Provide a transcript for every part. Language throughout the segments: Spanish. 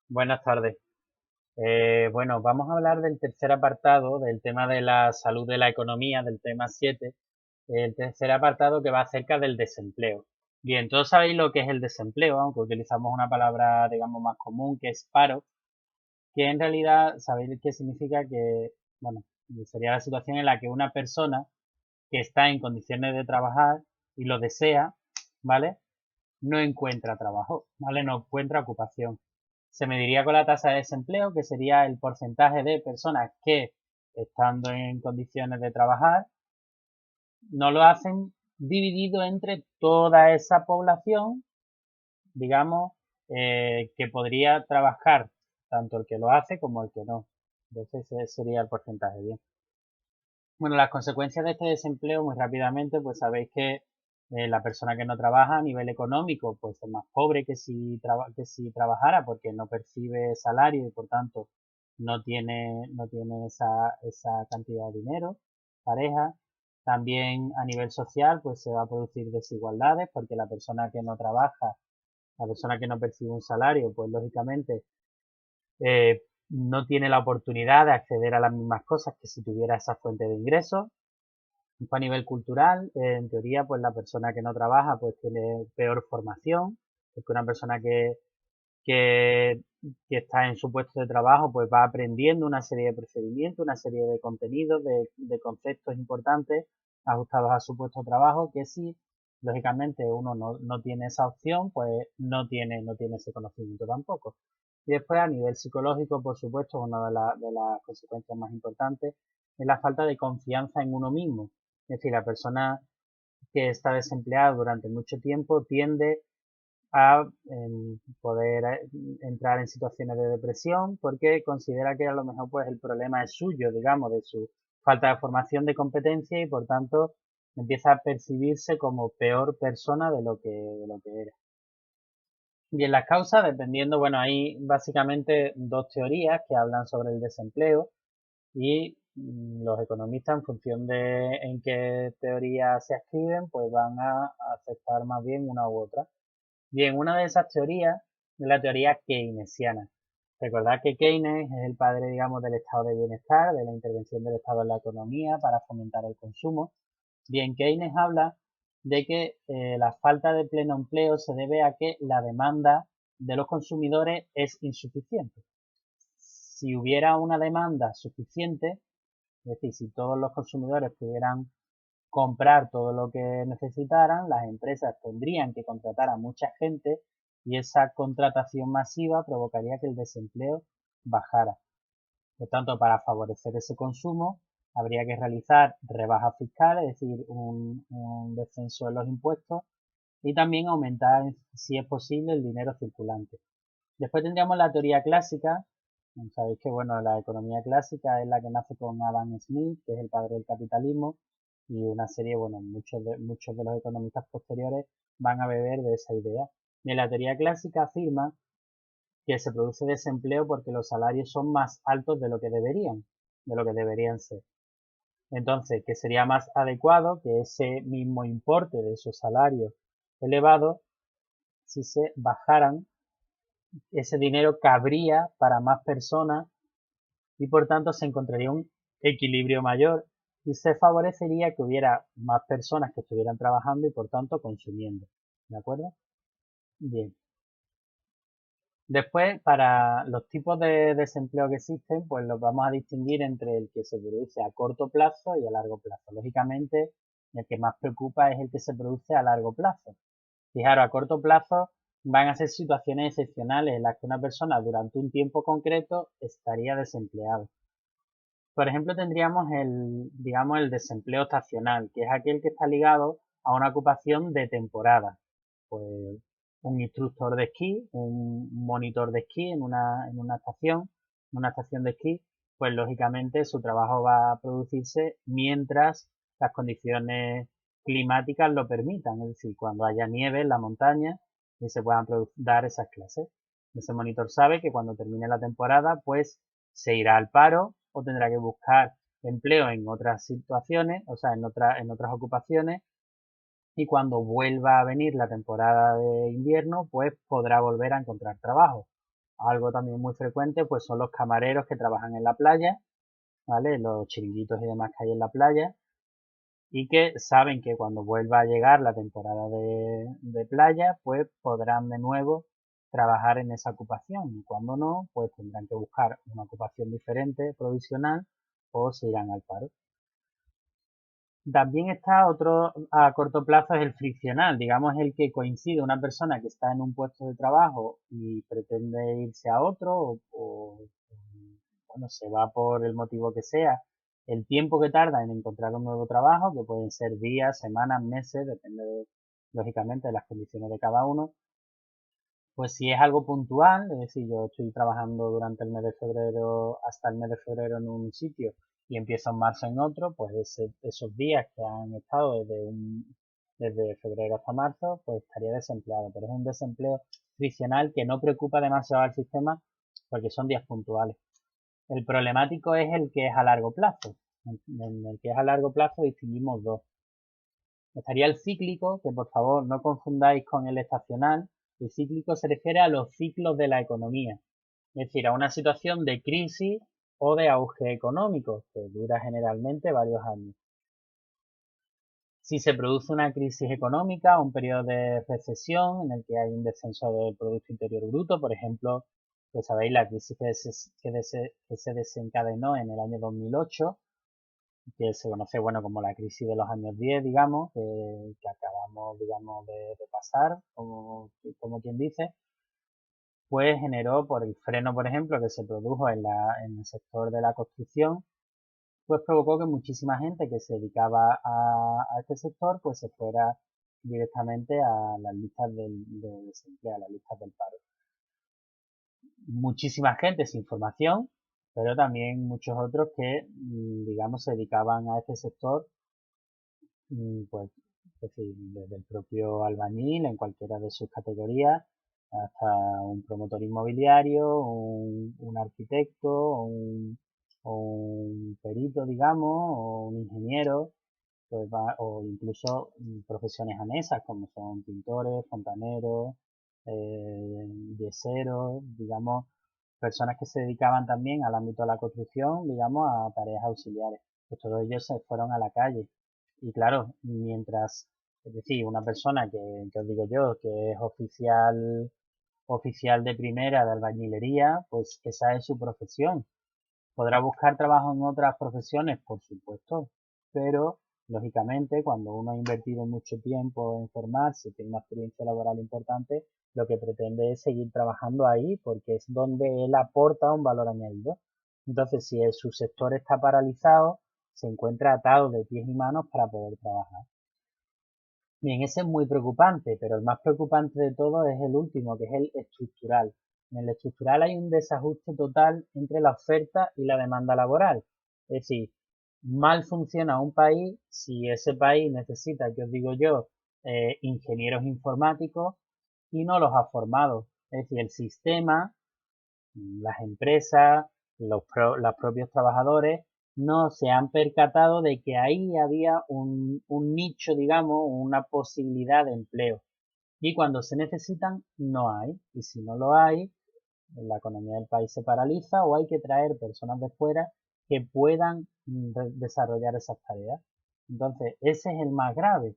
Buenas tardes. Bueno, vamos a hablar del tercer apartado, del tema de la salud de la economía, del tema 7. El tercer apartado que va acerca del desempleo. Bien, todos sabéis lo que es el desempleo, aunque utilizamos una palabra, digamos, más común, que es paro, que en realidad sabéis qué significa que, bueno, sería la situación en la que una persona que está en condiciones de trabajar y lo desea, ¿vale? No encuentra trabajo, ¿vale? No encuentra ocupación. Se mediría con la tasa de desempleo, que sería el porcentaje de personas que, estando en condiciones de trabajar, no lo hacen dividido entre toda esa población, digamos, que podría trabajar, tanto el que lo hace como el que no. Entonces ese sería el porcentaje, bien. Bueno, las consecuencias de este desempleo, muy rápidamente, pues sabéis que la persona que no trabaja a nivel económico, pues es más pobre que si trabajara, porque no percibe salario y por tanto no tiene esa cantidad de dinero, pareja. También a nivel social, pues se va a producir desigualdades, porque la persona que no trabaja, la persona que no percibe un salario, pues lógicamente no tiene la oportunidad de acceder a las mismas cosas que si tuviera esa fuente de ingresos. A nivel cultural, en teoría, pues la persona que no trabaja pues tiene peor formación, porque una persona que, que está en su puesto de trabajo pues va aprendiendo una serie de procedimientos, una serie de contenidos, de conceptos importantes ajustados a su puesto de trabajo, que si lógicamente uno no tiene esa opción, pues no tiene ese conocimiento tampoco. Y después a nivel psicológico, por supuesto, una de las consecuencias más importantes es la falta de confianza en uno mismo. Es decir, la persona que está desempleada durante mucho tiempo tiende a poder entrar en situaciones de depresión porque considera que a lo mejor pues el problema es suyo, digamos, de su falta de formación de competencia y por tanto empieza a percibirse como peor persona de lo que era. Bien, las causas, dependiendo, bueno, hay básicamente dos teorías que hablan sobre el desempleo y los economistas, en función de en qué teoría se escriben, pues van a aceptar más bien una u otra. Bien, una de esas teorías es la teoría keynesiana. Recordad que Keynes es el padre, digamos, del estado de bienestar, de la intervención del Estado en la economía para fomentar el consumo. Bien, Keynes habla de que la falta de pleno empleo se debe a que la demanda de los consumidores es insuficiente. Si hubiera una demanda suficiente, es decir, si todos los consumidores pudieran comprar todo lo que necesitaran, las empresas tendrían que contratar a mucha gente y esa contratación masiva provocaría que el desempleo bajara. Por tanto, para favorecer ese consumo, habría que realizar rebajas fiscales, es decir, un descenso de los impuestos y también aumentar, si es posible, el dinero circulante. Después tendríamos la teoría clásica. Sabéis que bueno, la economía clásica es la que nace con Adam Smith, que es el padre del capitalismo, y una serie, bueno, muchos de los economistas posteriores van a beber de esa idea. Y la teoría clásica afirma que se produce desempleo porque los salarios son más altos de lo que deberían ser. Entonces, que sería más adecuado que ese mismo importe de esos salarios elevados, si se bajaran, ese dinero cabría para más personas y por tanto se encontraría un equilibrio mayor y se favorecería que hubiera más personas que estuvieran trabajando y por tanto consumiendo. ¿De acuerdo? Bien. Después, para los tipos de desempleo que existen, pues los vamos a distinguir entre el que se produce a corto plazo y a largo plazo. Lógicamente, el que más preocupa es el que se produce a largo plazo. Fijaros, a corto plazo van a ser situaciones excepcionales en las que una persona durante un tiempo concreto estaría desempleado. Por ejemplo, tendríamos digamos, el desempleo estacional, que es aquel que está ligado a una ocupación de temporada. Pues un instructor de esquí, un monitor de esquí en una estación de esquí, pues lógicamente su trabajo va a producirse mientras las condiciones climáticas lo permitan, es decir, cuando haya nieve en la montaña y se puedan dar esas clases. Ese monitor sabe que cuando termine la temporada, pues se irá al paro o tendrá que buscar empleo en otras situaciones, o sea, en otras ocupaciones, y cuando vuelva a venir la temporada de invierno, pues podrá volver a encontrar trabajo. Algo también muy frecuente pues son los camareros que trabajan en la playa, ¿vale? Los chiringuitos y demás que hay en la playa y que saben que cuando vuelva a llegar la temporada de playa, pues podrán de nuevo trabajar en esa ocupación y cuando no, pues tendrán que buscar una ocupación diferente, provisional, o se irán al paro. También está otro a corto plazo, es el friccional, digamos el que coincide una persona que está en un puesto de trabajo y pretende irse a otro bueno, se va por el motivo que sea. El tiempo que tarda en encontrar un nuevo trabajo, que pueden ser días, semanas, meses, depende lógicamente de las condiciones de cada uno, pues si es algo puntual, es decir, yo estoy trabajando durante el mes de febrero hasta el mes de febrero en un sitio y empiezo en marzo en otro, pues esos días que han estado desde febrero hasta marzo, pues estaría desempleado. Pero es un desempleo friccional que no preocupa demasiado al sistema porque son días puntuales. El problemático es el que es a largo plazo. En el que es a largo plazo distinguimos dos. Estaría el cíclico, que por favor no confundáis con el estacional. El cíclico se refiere a los ciclos de la economía, es decir, a una situación de crisis o de auge económico, que dura generalmente varios años. Si se produce una crisis económica, un periodo de recesión en el que hay un descenso del Producto Interior Bruto, por ejemplo, pues sabéis la crisis que se desencadenó en el año 2008, que se conoce, bueno, como la crisis de los años 10, digamos, que acabamos, digamos, de pasar, como quien dice, pues generó por el freno, por ejemplo, que se produjo en el sector de la construcción, pues provocó que muchísima gente que se dedicaba a este sector, pues se fuera directamente a las listas del desempleo, a las listas del paro. Muchísima gente sin formación, pero también muchos otros que, digamos, se dedicaban a este sector pues, es decir, desde el propio albañil en cualquiera de sus categorías hasta un promotor inmobiliario, un arquitecto, o un perito, digamos, o un ingeniero, pues o incluso profesiones anexas como son pintores, fontaneros, yeseros, digamos, personas que se dedicaban también al ámbito de la construcción, digamos, a tareas auxiliares. Pues todos ellos se fueron a la calle. Y claro, mientras, es decir, una persona que os digo yo, que es oficial de primera de albañilería, pues esa es su profesión. ¿Podrá buscar trabajo en otras profesiones? Por supuesto, pero lógicamente cuando uno ha invertido mucho tiempo en formarse, tiene una experiencia laboral importante, lo que pretende es seguir trabajando ahí porque es donde él aporta un valor añadido. Entonces, si su sector está paralizado, se encuentra atado de pies y manos para poder trabajar. Bien, ese es muy preocupante, pero el más preocupante de todo es el último, que es el estructural. En el estructural hay un desajuste total entre la oferta y la demanda laboral. Es decir, mal funciona un país si ese país necesita, que os digo yo, ingenieros informáticos y no los ha formado. Es decir, el sistema, las empresas, los propios trabajadores no se han percatado de que ahí había un nicho, digamos, una posibilidad de empleo. Y cuando se necesitan, no hay. Y si no lo hay, la economía del país se paraliza o hay que traer personas de fuera que puedan desarrollar esas tareas. Entonces, ese es el más grave.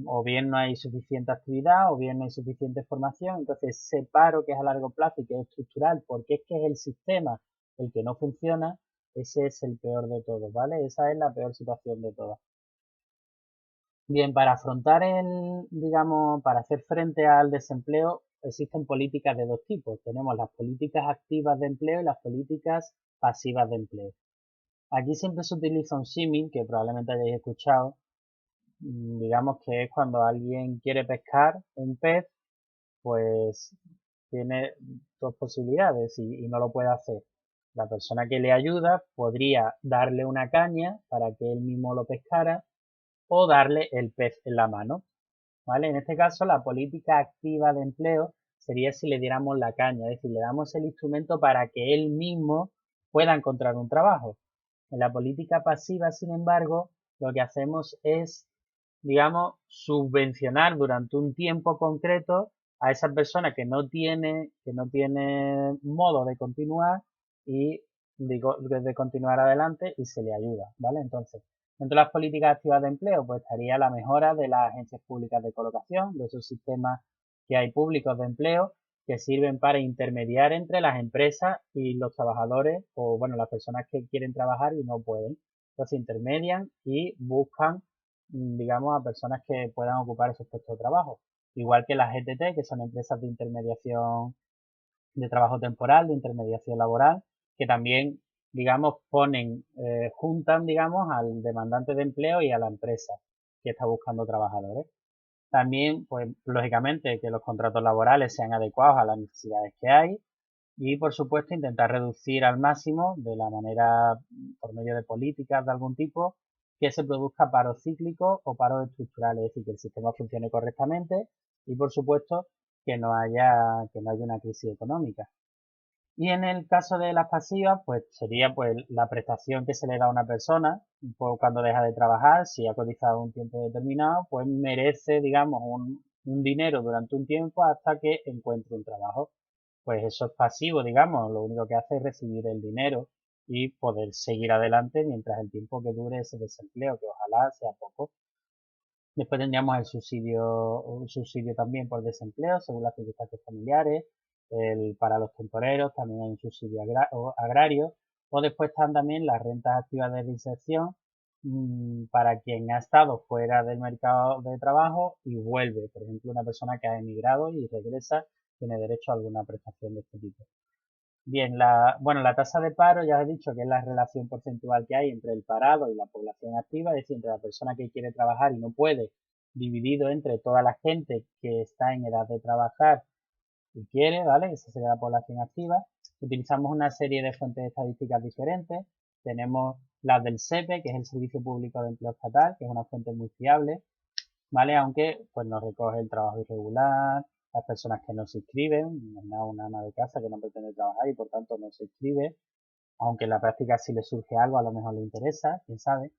O bien no hay suficiente actividad, o bien no hay suficiente formación. Entonces, ese paro que es a largo plazo y que es estructural, porque es que es el sistema el que no funciona, ese es el peor de todos, ¿vale? Esa es la peor situación de todas. Bien, para afrontar digamos, para hacer frente al desempleo, existen políticas de dos tipos. Tenemos las políticas activas de empleo y las políticas pasivas de empleo. Aquí siempre se utiliza un símil que probablemente hayáis escuchado. Digamos que es cuando alguien quiere pescar un pez, pues tiene dos posibilidades y no lo puede hacer. La persona que le ayuda podría darle una caña para que él mismo lo pescara o darle el pez en la mano, ¿vale? En este caso, la política activa de empleo sería si le diéramos la caña, es decir, le damos el instrumento para que él mismo pueda encontrar un trabajo. En la política pasiva, sin embargo, lo que hacemos es, digamos, subvencionar durante un tiempo concreto a esa persona que no tiene modo de continuar y digo, de continuar adelante y se le ayuda, ¿vale? Entonces, dentro de las políticas activas de empleo, pues estaría la mejora de las agencias públicas de colocación, de esos sistemas que hay públicos de empleo que sirven para intermediar entre las empresas y los trabajadores o, bueno, las personas que quieren trabajar y no pueden. Entonces intermedian y buscan, digamos, a personas que puedan ocupar esos puestos de trabajo. Igual que las GTT, que son empresas de intermediación de trabajo temporal, de intermediación laboral, que también, digamos, juntan, digamos, al demandante de empleo y a la empresa que está buscando trabajadores. También, pues, lógicamente, que los contratos laborales sean adecuados a las necesidades que hay y, por supuesto, intentar reducir al máximo, de la manera, por medio de políticas de algún tipo, que se produzca paro cíclico o paro estructural, es decir, que el sistema funcione correctamente y, por supuesto, que no haya una crisis económica. Y en el caso de las pasivas, pues sería pues la prestación que se le da a una persona pues, cuando deja de trabajar, si ha cotizado un tiempo determinado, pues merece, digamos, un dinero durante un tiempo hasta que encuentre un trabajo. Pues eso es pasivo, digamos, lo único que hace es recibir el dinero y poder seguir adelante mientras el tiempo que dure ese desempleo, que ojalá sea poco. Después tendríamos un subsidio también por desempleo, según las circunstancias familiares, para los temporeros, también hay un subsidio agrario, o después están también las rentas activas de inserción, para quien ha estado fuera del mercado de trabajo y vuelve. Por ejemplo, una persona que ha emigrado y regresa tiene derecho a alguna prestación de este tipo. Bien, bueno, la tasa de paro ya he dicho que es la relación porcentual que hay entre el parado y la población activa, es decir, entre la persona que quiere trabajar y no puede, dividido entre toda la gente que está en edad de trabajar y quiere, ¿vale? Esa sería la población activa. Utilizamos una serie de fuentes estadísticas diferentes. Tenemos las del SEPE, que es el Servicio Público de Empleo Estatal, que es una fuente muy fiable, ¿vale? Aunque pues nos recoge el trabajo irregular, las personas que no se inscriben, una ama de casa que no pretende trabajar y por tanto no se inscribe, aunque en la práctica si le surge algo a lo mejor le interesa, quién sabe.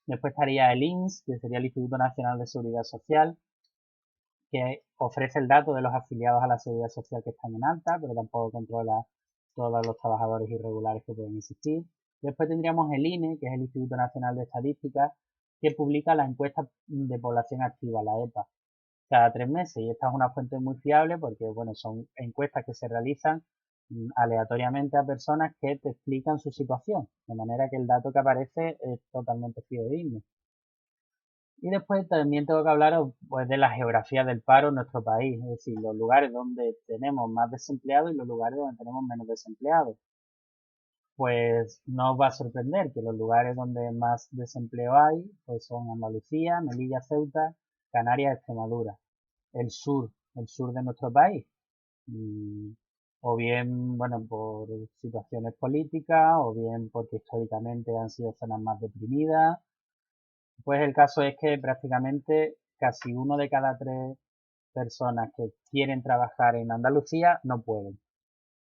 Después estaría el INS, que sería el Instituto Nacional de Seguridad Social, que ofrece el dato de los afiliados a la Seguridad Social que están en alta, pero tampoco controla todos los trabajadores irregulares que pueden existir. Después tendríamos el INE, que es el Instituto Nacional de Estadística, que publica la encuesta de población activa, la EPA, cada 3 meses. Y esta es una fuente muy fiable porque, bueno, son encuestas que se realizan aleatoriamente a personas que te explican su situación, de manera que el dato que aparece es totalmente fidedigno. Y después también tengo que hablaros pues, de la geografía del paro en nuestro país, es decir, los lugares donde tenemos más desempleados y los lugares donde tenemos menos desempleados. Pues no os va a sorprender que los lugares donde más desempleo hay pues son Andalucía, Melilla, Ceuta, Canarias, Extremadura, el sur de nuestro país. Mm, o bien, bueno, por situaciones políticas, o bien porque históricamente han sido zonas más deprimidas. Pues el caso es que prácticamente casi uno de cada 3 personas que quieren trabajar en Andalucía no pueden.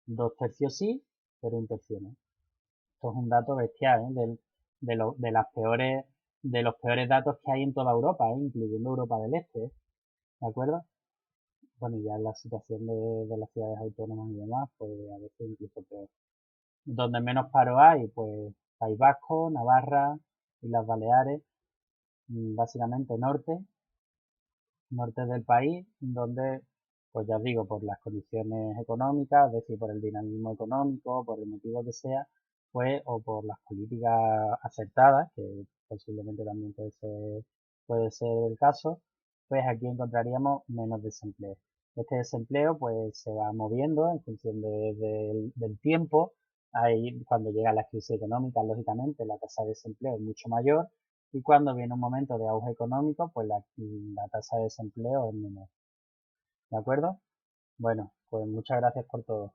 2 tercios sí, pero 1 tercio no. Esto es un dato bestial, ¿eh? De los peores datos que hay en toda Europa, ¿eh? Incluyendo Europa del Este, ¿eh? ¿De acuerdo? Bueno, y ya en la situación de las ciudades autónomas y demás, pues a veces incluso peor. Donde menos paro hay, pues País Vasco, Navarra, Islas Baleares, básicamente norte del país, donde, pues ya os digo, por las condiciones económicas, es decir, por el dinamismo económico, por el motivo que sea, pues, o por las políticas aceptadas, que posiblemente también puede ser el caso, pues aquí encontraríamos menos desempleo. Este desempleo, pues, se va moviendo en función del tiempo. Ahí, cuando llega la crisis económica, lógicamente, la tasa de desempleo es mucho mayor y cuando viene un momento de auge económico, pues la tasa de desempleo es menor. ¿De acuerdo? Bueno, pues muchas gracias por todo.